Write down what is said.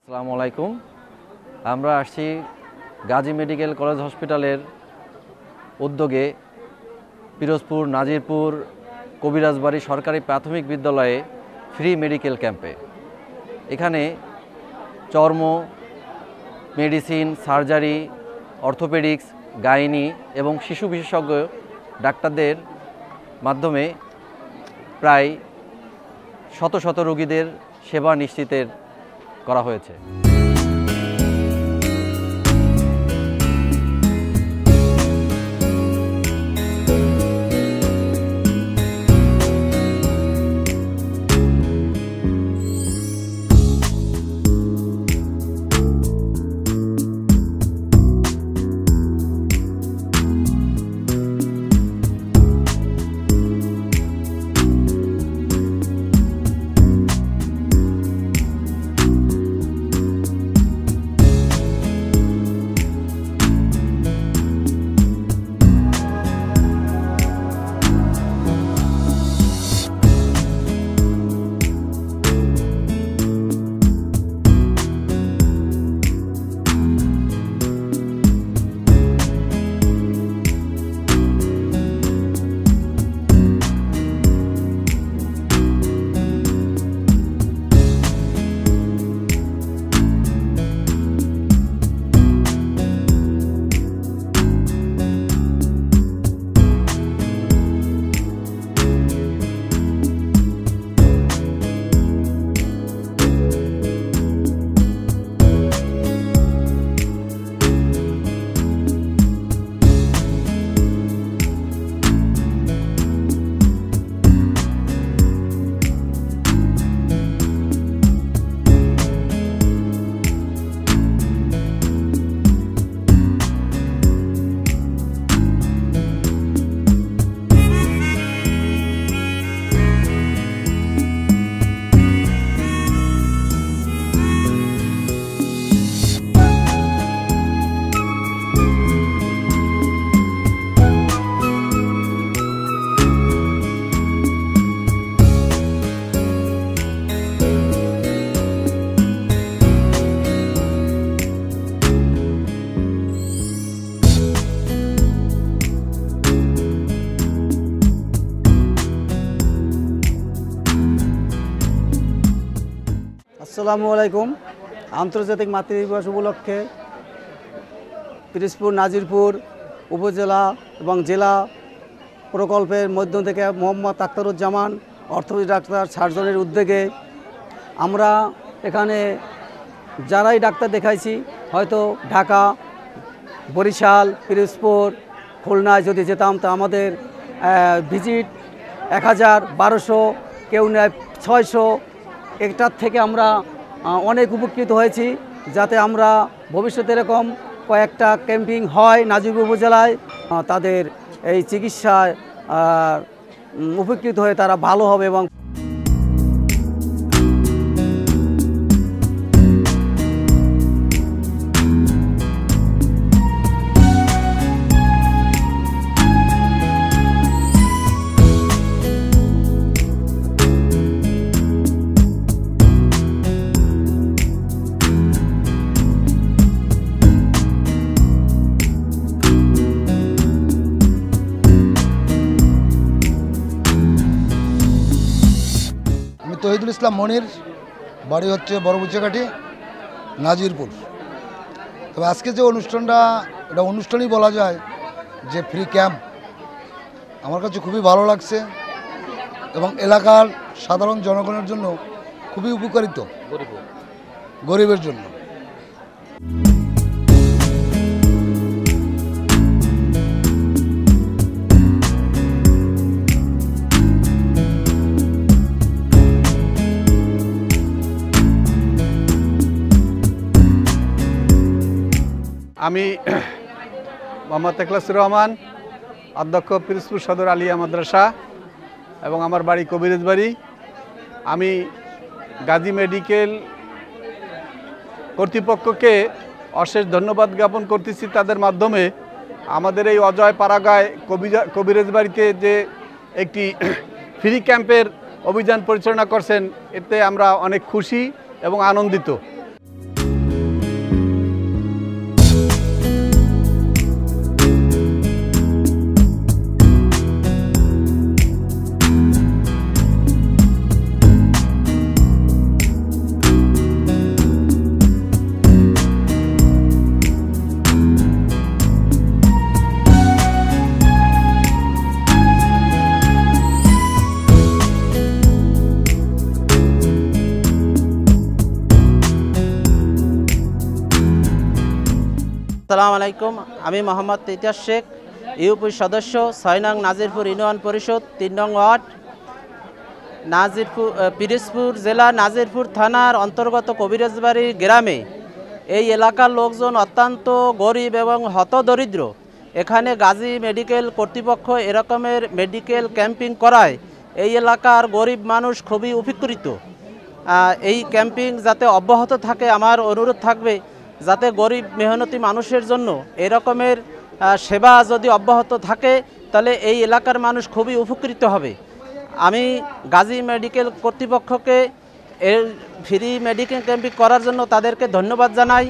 আসসালামু আলাইকুম। আমরা আসছি গাজী মেডিকেল কলেজ হসপিটালের উদ্যোগে পিরোজপুর নাজিরপুর কবিরাজবাড়ি সরকারি প্রাথমিক বিদ্যালয়ে ফ্রি মেডিকেল ক্যাম্পে। এখানে চর্ম, মেডিসিন, সার্জারি, অর্থোপেডিক্স, গাইনি এবং শিশু বিশেষজ্ঞ ডাক্তারদের মাধ্যমে প্রায় শত শত রোগীদের সেবা নিশ্চিতের করা হয়েছে। আসসালামু আলাইকুম। আন্তর্জাতিক মাতৃ দিবস উপলক্ষে পিরোজপুর নাজিরপুর উপজেলা এবং জেলা প্রকল্পের মধ্য থেকে মোহাম্মদ আখতারুজ্জামান অর্থোপেডিক ডাক্তার সার্জনের উদ্যোগে আমরা এখানে যারাই ডাক্তার দেখাইছি, হয়তো ঢাকা, বরিশাল, পিরোজপুর, খুলনায় যদি যেতাম তা আমাদের ভিজিট 1000, 1200, কেউ নেয় 600। এটার থেকে আমরা অনেক উপকৃত হয়েছি। যাতে আমরা ভবিষ্যতে এরকম কয়েকটা ক্যাম্পিং হয় নাজিরপুর উপজেলায়, তাদের এই চিকিৎসায় উপকৃত হয়ে তারা ভালো হবে। এবং তহিদুল ইসলাম মনির, বাড়ি হচ্ছে বড়বুচিয়াঘাটি, নাজিরপুর। তবে আজকে যে অনুষ্ঠানটা, এটা অনুষ্ঠানই বলা যায় যে ফ্রি ক্যাম্প, আমার কাছে খুবই ভালো লাগছে এবং এলাকার সাধারণ জনগণের জন্য খুবই উপকারিত, গরিবের জন্য। আমি মোহাম্মদ ইখলাসুর রহমান, অধ্যক্ষ পিরোজপুর সদর আলিয়া মাদ্রাসা, এবং আমার বাড়ি কবিরাজবাড়ি। আমি গাজী মেডিকেল কর্তৃপক্ষকে অশেষ ধন্যবাদ জ্ঞাপন করতেছি। তাদের মাধ্যমে আমাদের এই অজয় পাড়াগায় কবিরাজবাড়িতে যে একটি ফ্রি ক্যাম্পের অভিযান পরিচালনা করছেন, এতে আমরা অনেক খুশি এবং আনন্দিত। আসসালামু আলাইকুম, আমি মোহাম্মদ ইতিহাস শেখ, ইউপি সদস্য 6 নং নাজিরপুর ইউনিয়ন পরিষদ 3 নং ওয়ার্ড, পিরোজপুর জেলা নাজিরপুর থানার অন্তর্গত কবিরাজবাড়ি গ্রামে। এই এলাকার লোকজন অত্যন্ত গরিব এবং হতদরিদ্র। এখানে গাজী মেডিকেল কর্তৃপক্ষ এরকমের মেডিকেল ক্যাম্পিং করায় এই এলাকার গরিব মানুষ খুবই উপকৃত। এই ক্যাম্পিং যাতে অব্যাহত থাকে, আমার অনুরোধ থাকবে যাতে গরিব মেহনতি মানুষের জন্য এরকমের সেবা যদি অব্যাহত থাকে তাহলে এই এলাকার মানুষ খুবই উপকৃত হবে। আমি গাজী মেডিকেল কর্তৃপক্ষকে এর ফ্রি মেডিকেল ক্যাম্পিং করার জন্য তাদেরকে ধন্যবাদ জানাই।